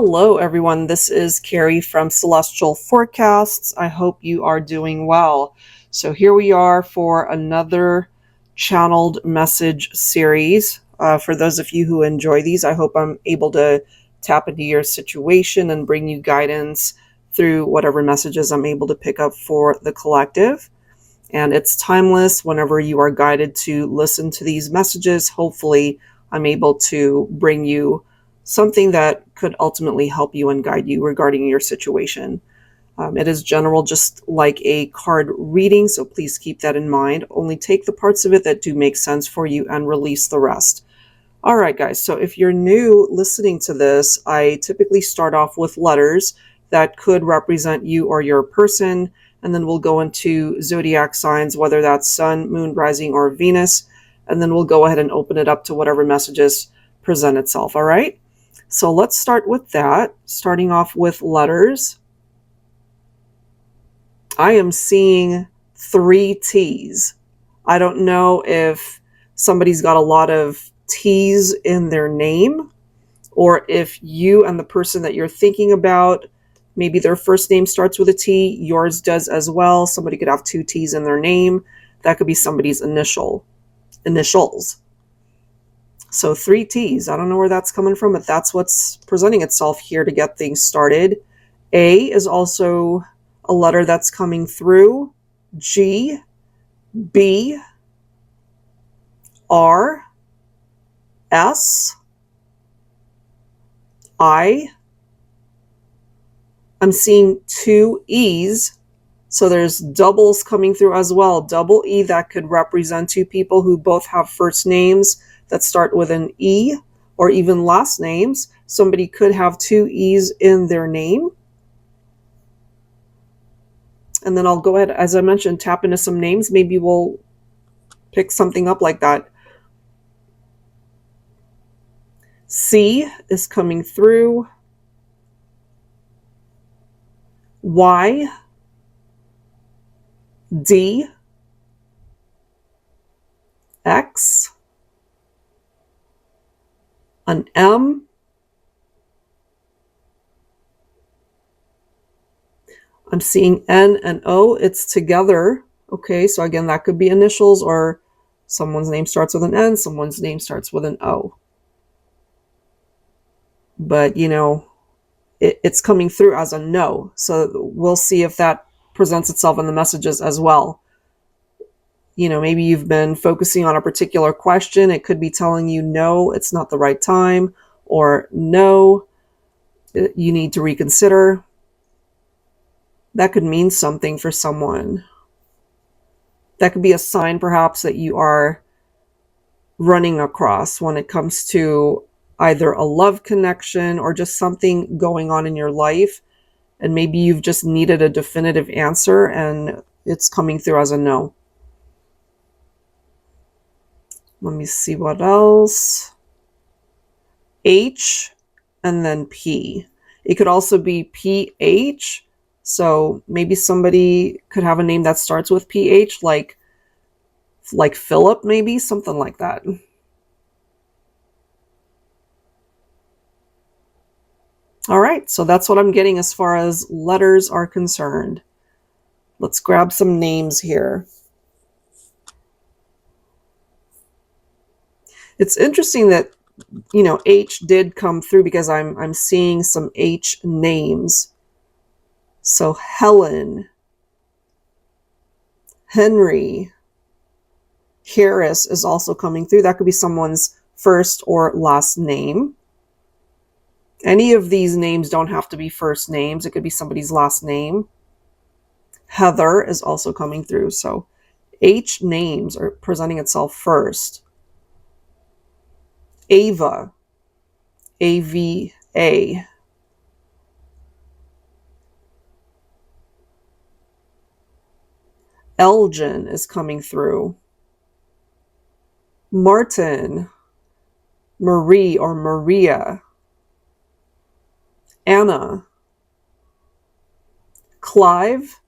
Hello, everyone. This is Carrie from Celestial Forecasts. I hope you are doing well. So here we are for another channeled message series. For those of you who enjoy these, I hope I'm able to tap into your situation and bring you guidance through whatever messages I'm able to pick up for the collective. And it's timeless whenever you are guided to listen to these messages. Hopefully, I'm able to bring you something that could ultimately help you and guide you regarding your situation. It is general, just like a card reading, so please keep that in mind. Only take the parts of it that do make sense for you and release the rest. All right, guys, so if you're new listening to this, I typically start off with letters that could represent you or your person, and then we'll go into zodiac signs, whether that's sun, moon, rising, or Venus, and then we'll go ahead and open it up to whatever messages present itself, all right? So let's start with that, starting off with letters. I am seeing 3 T's. I don't know if somebody's got a lot of T's in their name, or if you and the person that you're thinking about, maybe their first name starts with a T, yours does as well. Somebody could have 2 T's in their name. That could be somebody's initials. So 3 T's. I don't know where that's coming from, but that's what's presenting itself here to get things started. A is also a letter that's coming through. G, B, R, S, I. I'm seeing 2 E's. So there's doubles coming through as well. Double E, that could represent 2 people who both have first names that start with an E, or even last names. Somebody could have 2 E's in their name. And then I'll go ahead, as I mentioned, tap into some names. Maybe we'll pick something up like that. C is coming through. Y, D, X, an M, I'm seeing N and O. It's together. Okay, so again, that could be initials, or someone's name starts with an N, someone's name starts with an O. But, you know, it's coming through as a no. So we'll see if that presents itself in the messages as well. You know, maybe you've been focusing on a particular question. It could be telling you, no, it's not the right time, or no, you need to reconsider. That could mean something for someone. That could be a sign, perhaps, that you are running across when it comes to either a love connection or just something going on in your life. And maybe you've just needed a definitive answer and it's coming through as a no. Let me see what else. H and then P. It could also be PH. So maybe somebody could have a name that starts with PH, like Philip, maybe, something like that. All right, so that's what I'm getting as far as letters are concerned. Let's grab some names here. It's interesting that, you know, H did come through because I'm seeing some H names. So Helen, Henry, Harris is also coming through. That could be someone's first or last name. Any of these names don't have to be first names. It could be somebody's last name. Heather is also coming through. So H names are presenting itself first. Ava, A-V-A. Elgin is coming through. Martin, Marie or Maria. Anna. Clive,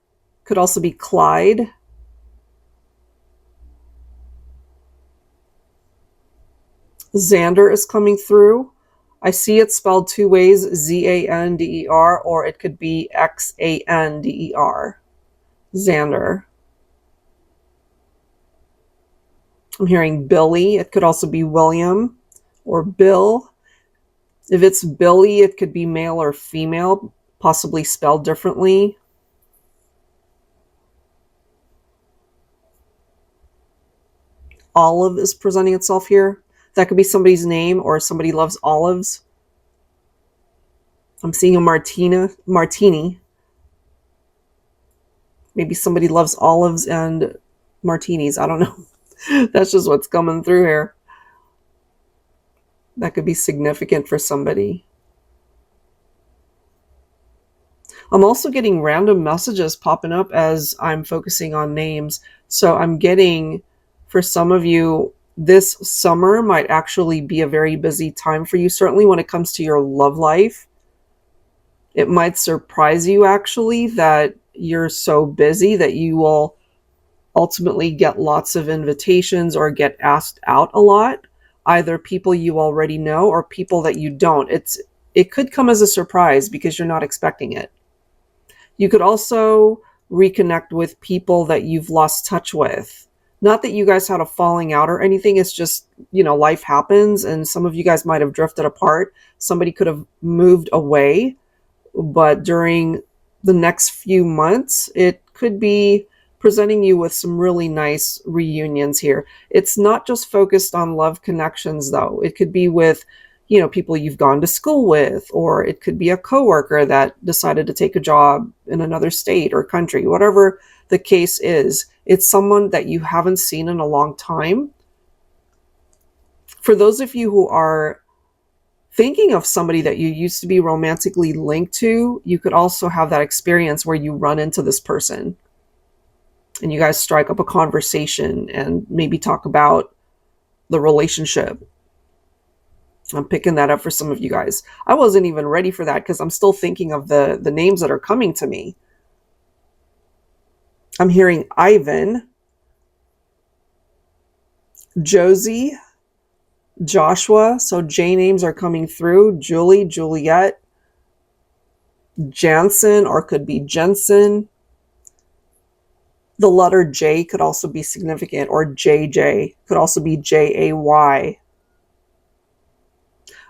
could also be Clyde. Xander is coming through. I see it spelled two ways, Zander, or it could be Xander, Xander. I'm hearing Billy. It could also be William or Bill. If it's Billy, it could be male or female, possibly spelled differently. Olive is presenting itself here. That could be somebody's name, or somebody loves olives. I'm seeing a martini. Maybe somebody loves olives and martinis. I don't know. That's just what's coming through here. That could be significant for somebody. I'm also getting random messages popping up as I'm focusing on names. So I'm getting, for some of you, this summer might actually be a very busy time for you, certainly when it comes to your love life. It might surprise you actually that you're so busy that you will ultimately get lots of invitations or get asked out a lot, either people you already know or people that you don't. It could come as a surprise because you're not expecting it. You could also reconnect with people that you've lost touch with. Not that you guys had a falling out or anything. It's just, life happens and some of you guys might have drifted apart. Somebody could have moved away, but during the next few months, it could be presenting you with some really nice reunions here. It's not just focused on love connections, though. It could be with, people you've gone to school with, or it could be a coworker that decided to take a job in another state or country, whatever the case is. It's someone that you haven't seen in a long time. For those of you who are thinking of somebody that you used to be romantically linked to, you could also have that experience where you run into this person and you guys strike up a conversation and maybe talk about the relationship. I'm picking that up for some of you guys. I wasn't even ready for that because I'm still thinking of the names that are coming to me. I'm hearing Ivan, Josie, Joshua. So J names are coming through. Julie, Juliet, Jansen, or could be Jensen. The letter J could also be significant, or JJ could also be JAY.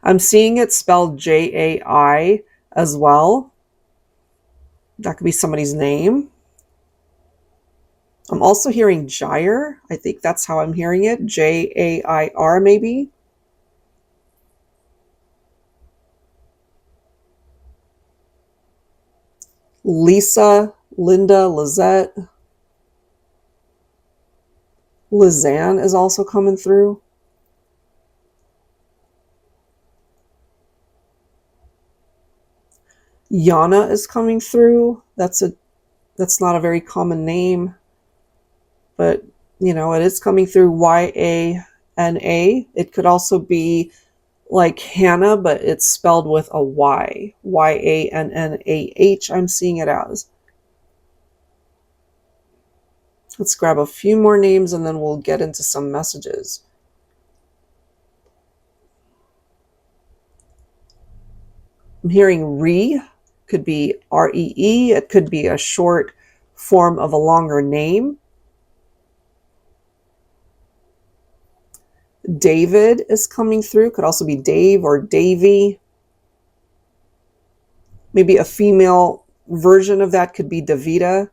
I'm seeing it spelled JAI as well. That could be somebody's name. I'm also hearing Jair. I think that's how I'm hearing it. JAIR maybe. Lisa, Linda, Lizette. Lizanne is also coming through. Yana is coming through. That's not a very common name, but it is coming through. YANA. It could also be like Hannah, but it's spelled with a Y. YANNAH, I'm seeing it as. Let's grab a few more names and then we'll get into some messages. I'm hearing Ree, could be REE. It could be a short form of a longer name. David is coming through. Could also be Dave or Davy. Maybe a female version of that could be Davida.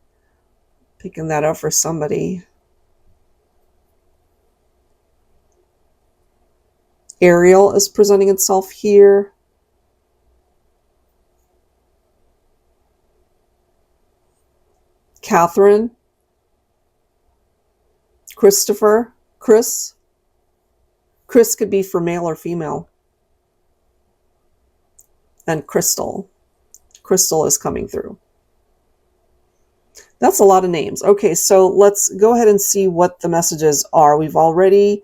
Picking that up for somebody. Ariel is presenting itself here. Catherine. Christopher. Chris. Chris could be for male or female. And Crystal. Crystal is coming through. That's a lot of names. Okay, so let's go ahead and see what the messages are. We've already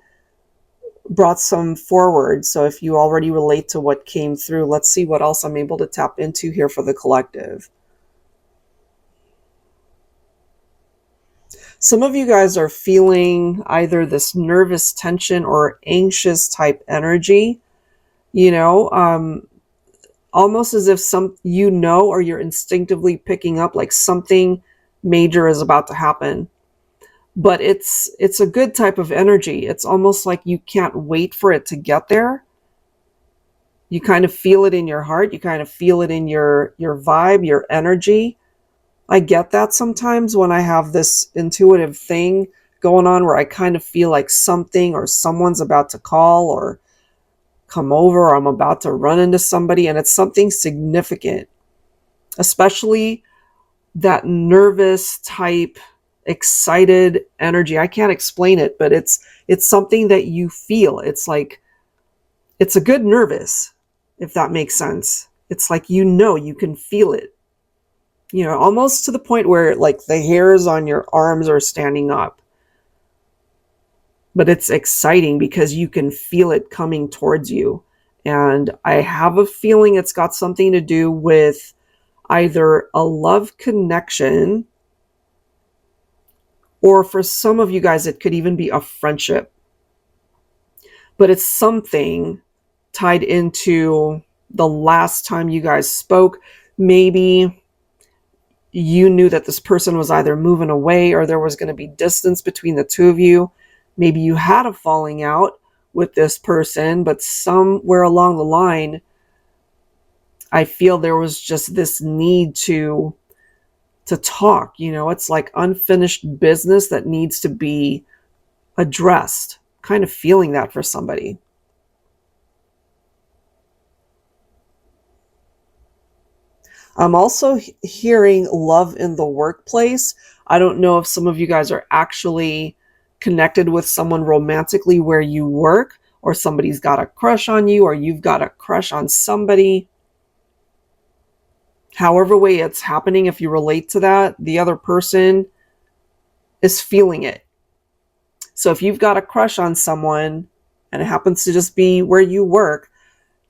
brought some forward, so if you already relate to what came through, let's see what else I'm able to tap into here for the collective. Some of you guys are feeling either this nervous tension or anxious type energy. you know, almost as if or you're instinctively picking up like something major is about to happen. But it's a good type of energy. It's almost like you can't wait for it to get there. You kind of feel it in your heart, you kind of feel it in your vibe, your energy. I get that sometimes when I have this intuitive thing going on where I kind of feel like something or someone's about to call or come over, or I'm about to run into somebody, and it's something significant, especially that nervous type excited energy. I can't explain it, but it's something that you feel. It's like it's a good nervous, if that makes sense. It's like, you can feel it. Almost to the point where like the hairs on your arms are standing up. But it's exciting because you can feel it coming towards you. And I have a feeling it's got something to do with either a love connection, or for some of you guys, it could even be a friendship. But it's something tied into the last time you guys spoke. Maybe you knew that this person was either moving away or there was going to be distance between the two of you. Maybe you had a falling out with this person, but somewhere along the line, I feel there was just this need to talk. It's like unfinished business that needs to be addressed. Kind of feeling that for somebody. I'm also hearing love in the workplace. I don't know if some of you guys are actually connected with someone romantically where you work, or somebody's got a crush on you, or you've got a crush on somebody. However way it's happening, if you relate to that, the other person is feeling it. So if you've got a crush on someone and it happens to just be where you work,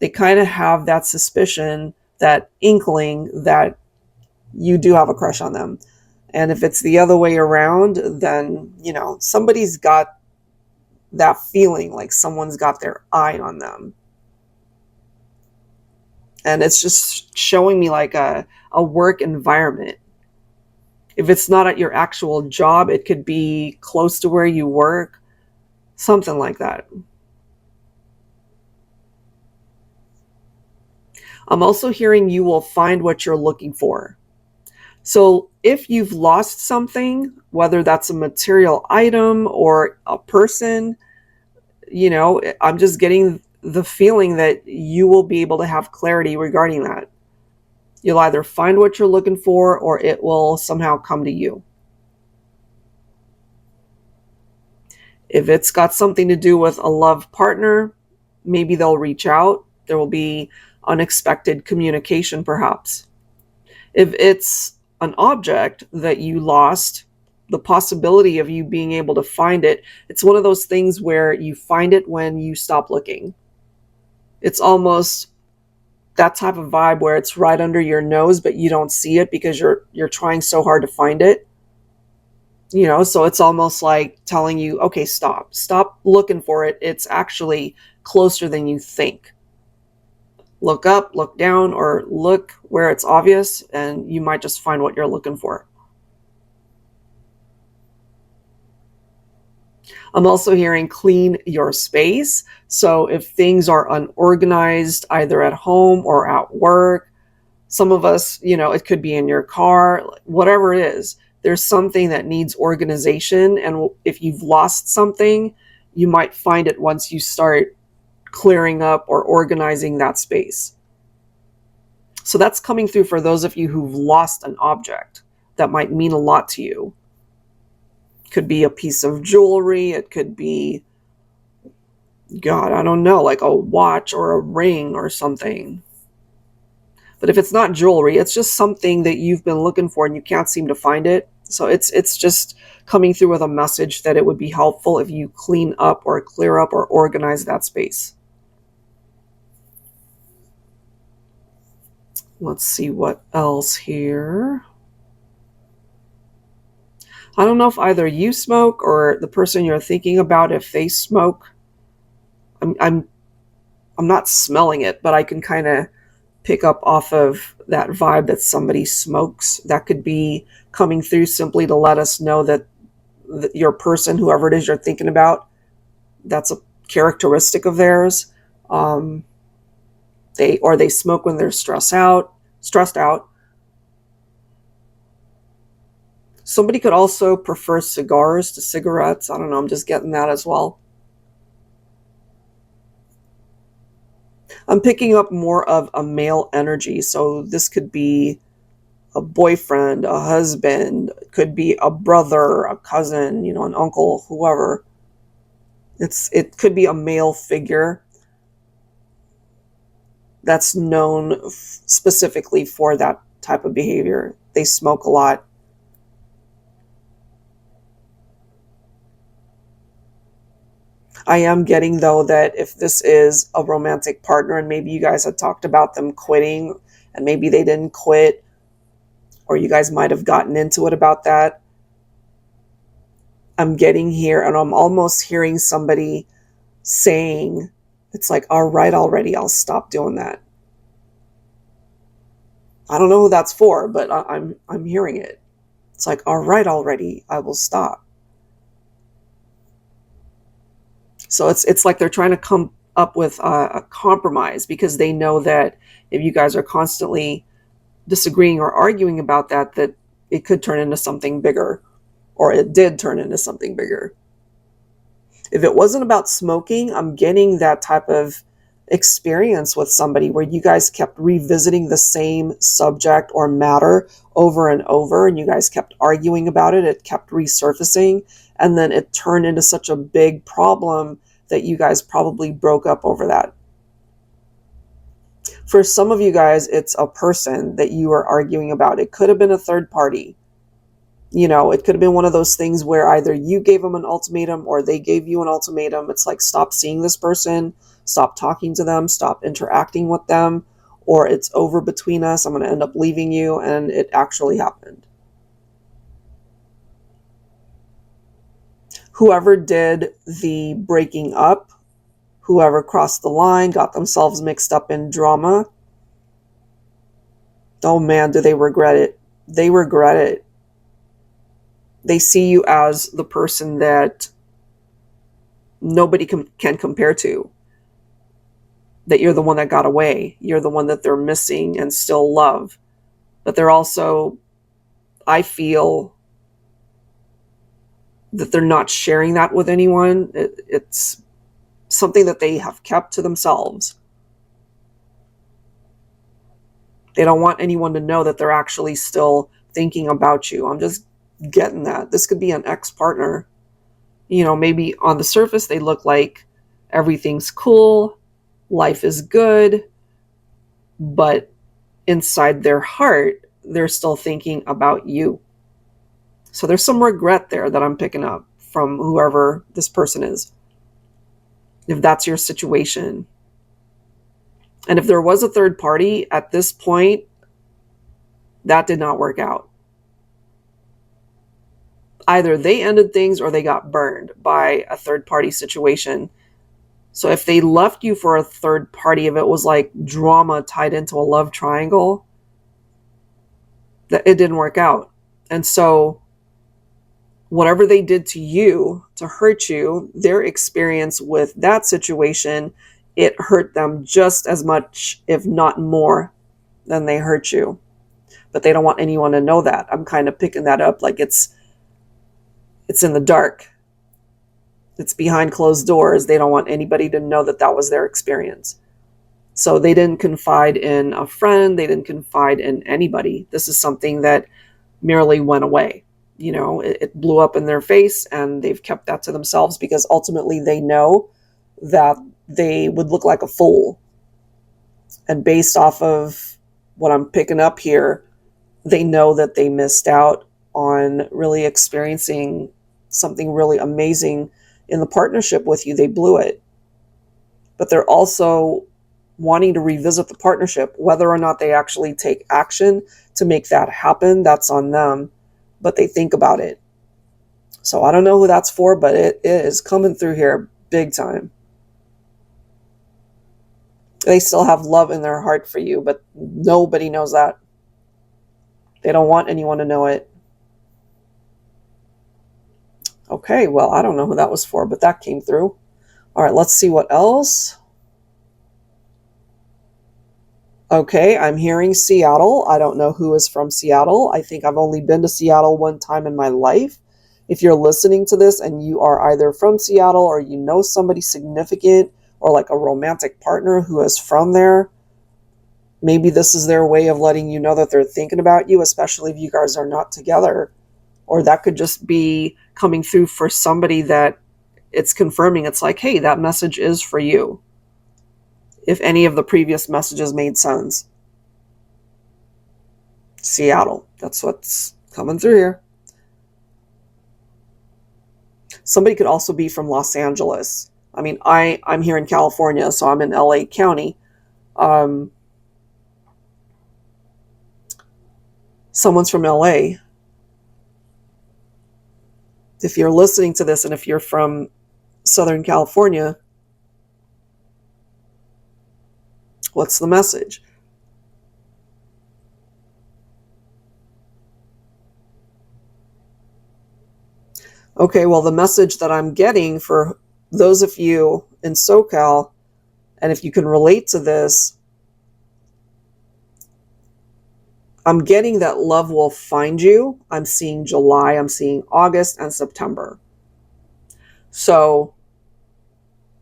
they kind of have that suspicion, that inkling that you do have a crush on them. And if it's the other way around, then, somebody's got that feeling like someone's got their eye on them. And it's just showing me like a work environment. If it's not at your actual job, it could be close to where you work, something like that. I'm also hearing you will find what you're looking for. So if you've lost something, whether that's a material item or a person, I'm just getting the feeling that you will be able to have clarity regarding that. You'll either find what you're looking for, or it will somehow come to you. If it's got something to do with a love partner, maybe they'll reach out. There will be unexpected communication, perhaps. If it's an object that you lost, the possibility of you being able to find it, it's one of those things where you find it when you stop looking. It's almost that type of vibe where it's right under your nose, but you don't see it because you're trying so hard to find it. So it's almost like telling you, okay, stop looking for it. It's actually closer than you think. Look up, look down, or look where it's obvious, and you might just find what you're looking for. I'm also hearing clean your space. So if things are unorganized, either at home or at work, some of us, it could be in your car, whatever it is, there's something that needs organization. And if you've lost something, you might find it once you start clearing up or organizing that space. So that's coming through for those of you who've lost an object that might mean a lot to you. It could be a piece of jewelry. It could be, God, I don't know, like a watch or a ring or something. But if it's not jewelry, it's just something that you've been looking for and you can't seem to find it. So it's just coming through with a message that it would be helpful if you clean up or clear up or organize that space. Let's see what else here. I don't know if either you smoke or the person you're thinking about, if they smoke. I'm I'm not smelling it, but I can kind of pick up off of that vibe that somebody smokes. That could be coming through simply to let us know that your person, whoever it is you're thinking about, that's a characteristic of theirs. Um, they smoke when they're stressed out. Somebody could also prefer cigars to cigarettes. I don't know. I'm just getting that as well. I'm picking up more of a male energy. So this could be a boyfriend, a husband, it could be a brother, a cousin, an uncle, whoever. It could be a male figure that's known specifically for that type of behavior. They smoke a lot. I am getting, though, that if this is a romantic partner and maybe you guys had talked about them quitting and maybe they didn't quit, or you guys might have gotten into it about that, I'm getting here and I'm almost hearing somebody saying, it's like, all right, already, I'll stop doing that. I don't know who that's for, but I'm hearing it. It's like, all right, already, I will stop. So it's like they're trying to come up with a compromise because they know that if you guys are constantly disagreeing or arguing about that it could turn into something bigger, or it did turn into something bigger. If it wasn't about smoking, I'm getting that type of experience with somebody where you guys kept revisiting the same subject or matter over and over, and you guys kept arguing about it. It kept resurfacing, and then it turned into such a big problem that you guys probably broke up over that. For some of you guys, it's a person that you are arguing about. It could have been a third party. It could have been one of those things where either you gave them an ultimatum or they gave you an ultimatum. It's like, stop seeing this person, stop talking to them, stop interacting with them, or it's over between us. I'm going to end up leaving you. And it actually happened. Whoever did the breaking up, whoever crossed the line, got themselves mixed up in drama, oh man, do they regret it. They regret it. They see you as the person that nobody can compare to, that you're the one that got away, you're the one that they're missing and still love. But they're also, I feel that they're not sharing that with anyone. It's something that they have kept to themselves. They don't want anyone to know that they're actually still thinking about you. I'm just getting that. This could be an ex-partner. Maybe on the surface they look like everything's cool, life is good, but inside their heart, they're still thinking about you. So there's some regret there that I'm picking up from whoever this person is, if that's your situation. And if there was a third party at this point, that did not work out. Either they ended things or they got burned by a third party situation. So if they left you for a third party, if it was like drama tied into a love triangle, that it didn't work out. And so whatever they did to you to hurt you, their experience with that situation, it hurt them just as much, if not more, than they hurt you. But they don't want anyone to know that. I'm kind of picking that up like it's in the dark. It's behind closed doors. They don't want anybody to know that that was their experience. So they didn't confide in a friend. They didn't confide in anybody. This is something that merely went away. It blew up in their face, and they've kept that to themselves because ultimately they know that they would look like a fool. And based off of what I'm picking up here, they know that they missed out on really experiencing something really amazing in the partnership with you. They blew it. But they're also wanting to revisit the partnership. Whether or not they actually take action to make that happen, that's on them. But they think about it. So I don't know who that's for, but it is coming through here big time. They still have love in their heart for you, but nobody knows that. They don't want anyone to know it. Okay, well, I don't know who that was for, but that came through. All right, let's see what else. Okay, I'm hearing Seattle. I don't know who is from Seattle. I think I've only been to Seattle one time in my life. If you're listening to this and you are either from Seattle or you know somebody significant or like a romantic partner who is from there, maybe this is their way of letting you know that they're thinking about you, especially if you guys are not together. Or that could just be coming through for somebody that it's confirming. It's like, hey, that message is for you. If any of the previous messages made sense. Seattle. That's what's coming through here. Somebody could also be from Los Angeles. I mean, I'm here in California, so I'm in LA County. Someone's from LA. If you're listening to this and if you're from Southern California, what's the message? Okay, well, the message that I'm getting for those of you in SoCal, and if you can relate to this, I'm getting that love will find you. I'm seeing July, I'm seeing August and September. So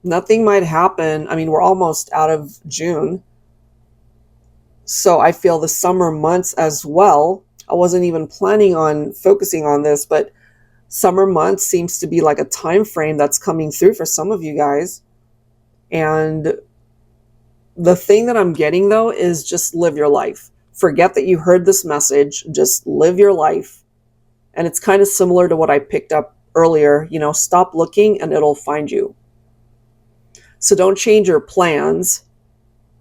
nothing might happen. I mean, we're almost out of June. So I feel the summer months as well. I wasn't even planning on focusing on this, but summer months seems to be like a time frame that's coming through for some of you guys. And the thing that I'm getting though is just live your life. Forget that you heard this message, just live your life. And it's kind of similar to what I picked up earlier, stop looking and it'll find you. So don't change your plans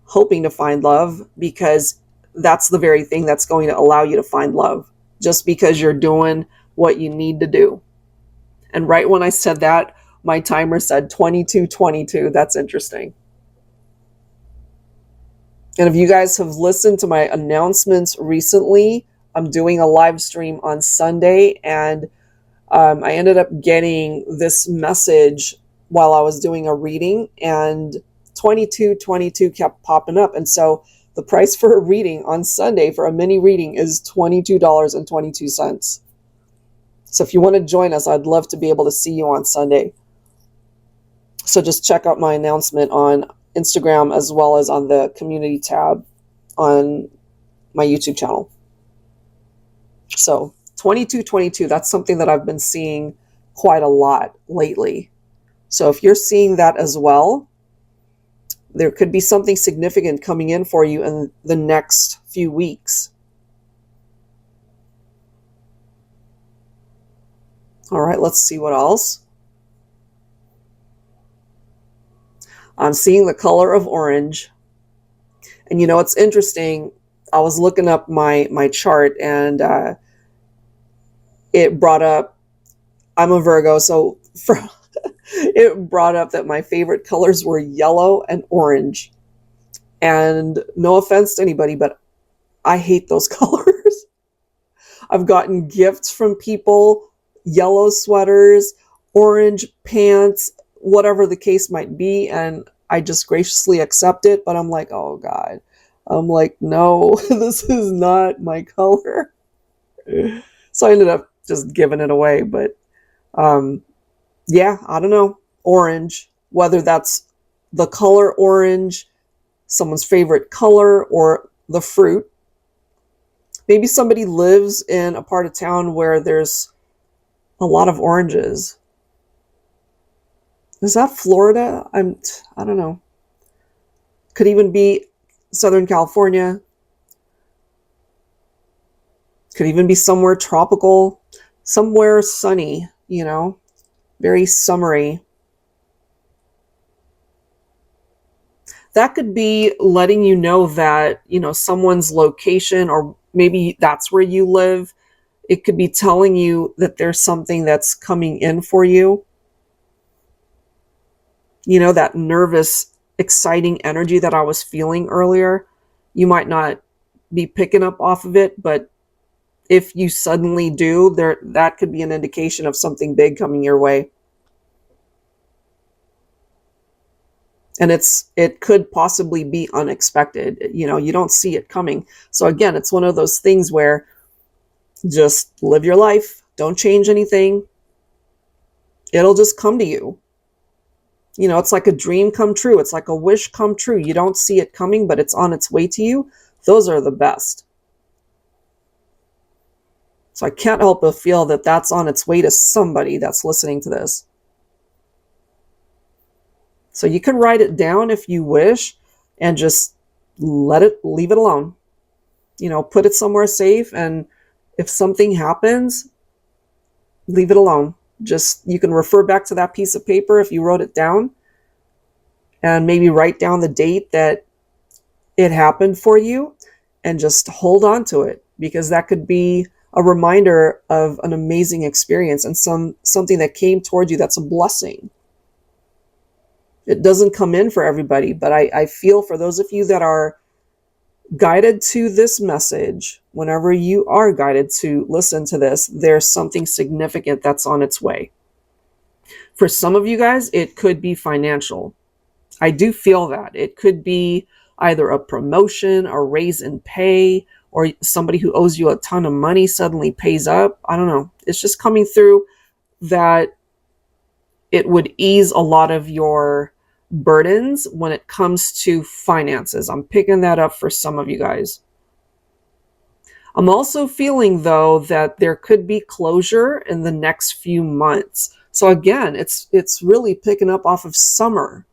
hoping to find love, because that's the very thing that's going to allow you to find love, just because you're doing what you need to do. And right when I said that, my timer said 22:22. That's interesting. And if you guys have listened to my announcements recently, I'm doing a live stream on Sunday, and I ended up getting this message while I was doing a reading, and 22:22 kept popping up. And so the price for a reading on Sunday for a mini reading is $22.22. So if you want to join us, I'd love to be able to see you on Sunday. So just check out my announcement on Instagram as well as on the community tab on my YouTube channel. So 22:22, that's something that I've been seeing quite a lot lately. So if you're seeing that as well, there could be something significant coming in for you in the next few weeks. All right, let's see what else. I'm seeing the color of orange. And it's interesting. I was looking up my chart, and it brought up, I'm a Virgo, so it brought up that my favorite colors were yellow and orange. And no offense to anybody, but I hate those colors. I've gotten gifts from people, yellow sweaters, orange pants, whatever the case might be, and I just graciously accept it. But I'm like, oh God. I'm like, no, this is not my color. So I ended up just giving it away. But yeah, I don't know. Orange, whether that's the color orange, someone's favorite color, or the fruit. Maybe somebody lives in a part of town where there's a lot of oranges. Is that Florida? I don't know. Could even be Southern California. Could even be somewhere tropical, somewhere sunny, very summery. That could be letting you know that, someone's location, or maybe that's where you live. It could be telling you that there's something that's coming in for you. That nervous exciting energy that I was feeling earlier. You might not be picking up off of it, but if you suddenly do, that could be an indication of something big coming your way. And it could possibly be unexpected. You don't see it coming. So again, it's one of those things where just live your life. Don't change anything. It'll just come to you. It's like a dream come true. It's like a wish come true. You don't see it coming, but it's on its way to you. Those are the best. So I can't help but feel that that's on its way to somebody that's listening to this. So you can write it down if you wish and just leave it alone. Put it somewhere safe, and if something happens, leave it alone. You can refer back to that piece of paper if you wrote it down, and maybe write down the date that it happened for you, and just hold on to it, because that could be a reminder of an amazing experience and something that came toward you that's a blessing. It doesn't come in for everybody, but I feel for those of you that are guided to this message, whenever you are guided to listen to this, there's something significant that's on its way. For some of you guys, it could be financial. I do feel that. It could be either a promotion, a raise in pay, or somebody who owes you a ton of money suddenly pays up. I don't know. It's just coming through that it would ease a lot of your burdens when it comes to finances. I'm picking that up for some of you guys. I'm also feeling, though, that there could be closure in the next few months. So again, it's really picking up off of summer.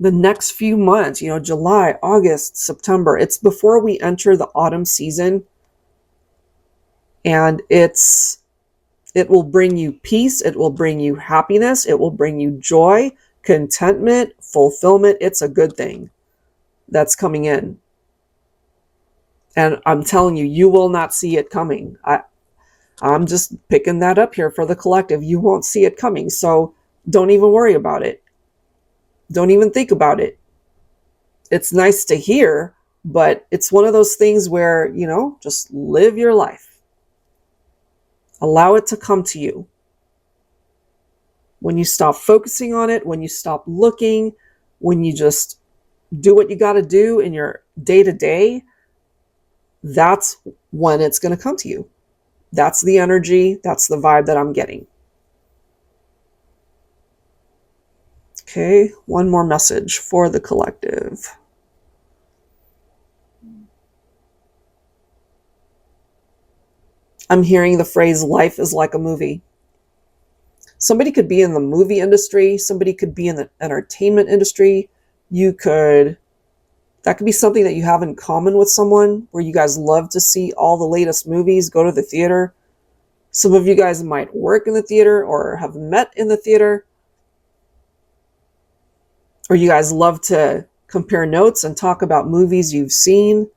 The next few months, July, August, September, it's before we enter the autumn season. And it will bring you peace. It will bring you happiness. It will bring you joy, contentment, fulfillment. It's a good thing that's coming in. And I'm telling you, you will not see it coming. I'm just picking that up here for the collective. You won't see it coming. So don't even worry about it. Don't even think about it. It's nice to hear, but it's one of those things where, just live your life. Allow it to come to you. When you stop focusing on it, when you stop looking, when you just do what you got to do in your day-to-day, that's when it's going to come to you. That's the energy. That's the vibe that I'm getting. Okay, one more message for the collective. I'm hearing the phrase, life is like a movie. Somebody could be in the movie industry. Somebody could be in the entertainment industry. That could be something that you have in common with someone, where you guys love to see all the latest movies, go to the theater. Some of you guys might work in the theater or have met in the theater. Or you guys love to compare notes and talk about movies you've seen.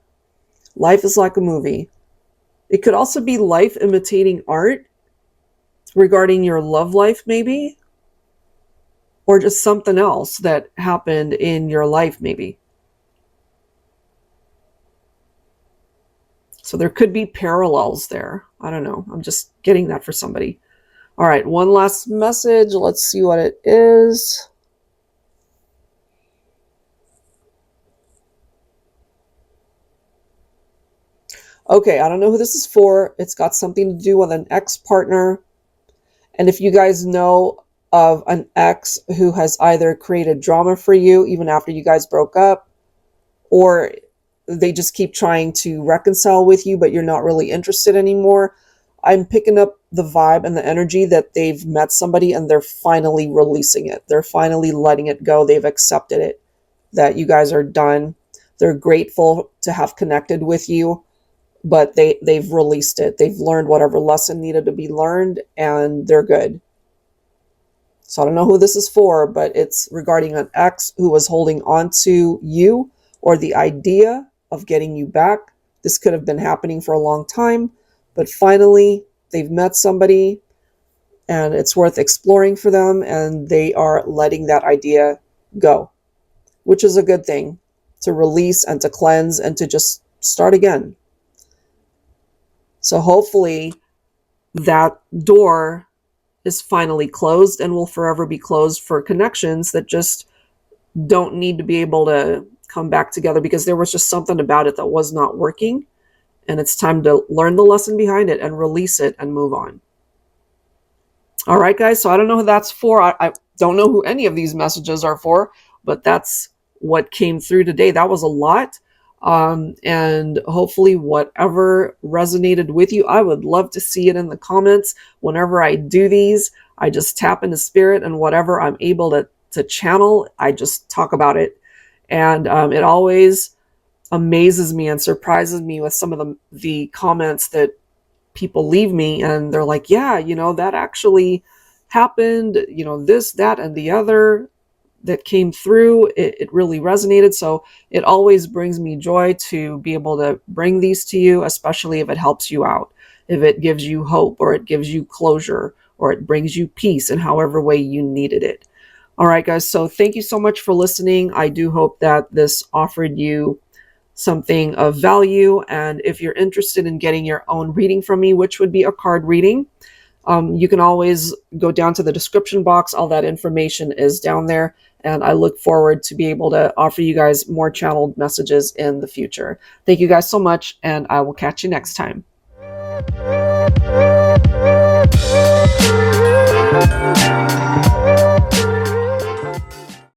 Life is like a movie. It could also be life imitating art regarding your love life, maybe. Or just something else that happened in your life, maybe. So there could be parallels there. I don't know. I'm just getting that for somebody. All right, one last message. Let's see what it is. Okay, I don't know who this is for. It's got something to do with an ex-partner. And if you guys know of an ex who has either created drama for you even after you guys broke up, or they just keep trying to reconcile with you, but you're not really interested anymore, I'm picking up the vibe and the energy that they've met somebody and they're finally releasing it. They're finally letting it go. They've accepted it, that you guys are done. They're grateful to have connected with you, but they've released it. They've learned whatever lesson needed to be learned, and they're good. So I don't know who this is for, but it's regarding an ex who was holding on to you or the idea of getting you back. This could have been happening for a long time, but finally they've met somebody and it's worth exploring for them, and they are letting that idea go. which is a good thing, to release and to cleanse and to just start again. So hopefully that door is finally closed and will forever be closed for connections that just don't need to be able to come back together because there was just something about it that was not working. And it's time to learn the lesson behind it and release it and move on. All right, guys. So I don't know who that's for. I don't know who any of these messages are for, but that's what came through today. That was a lot. And hopefully whatever resonated with you, I would love to see it in the comments. Whenever I do these, I just tap into spirit, and whatever I'm able to channel, I just talk about it. And it always amazes me and surprises me with some of the comments that people leave me, and they're like, yeah, that actually happened, this, that, and the other that came through, it really resonated. So it always brings me joy to be able to bring these to you, especially if it helps you out, if it gives you hope, or it gives you closure, or it brings you peace in however way you needed it. All right, guys. So thank you so much for listening. I do hope that this offered you something of value. And if you're interested in getting your own reading from me, which would be a card reading, you can always go down to the description box. All that information is down there. And I look forward to be able to offer you guys more channeled messages in the future. Thank you guys so much, and I will catch you next time.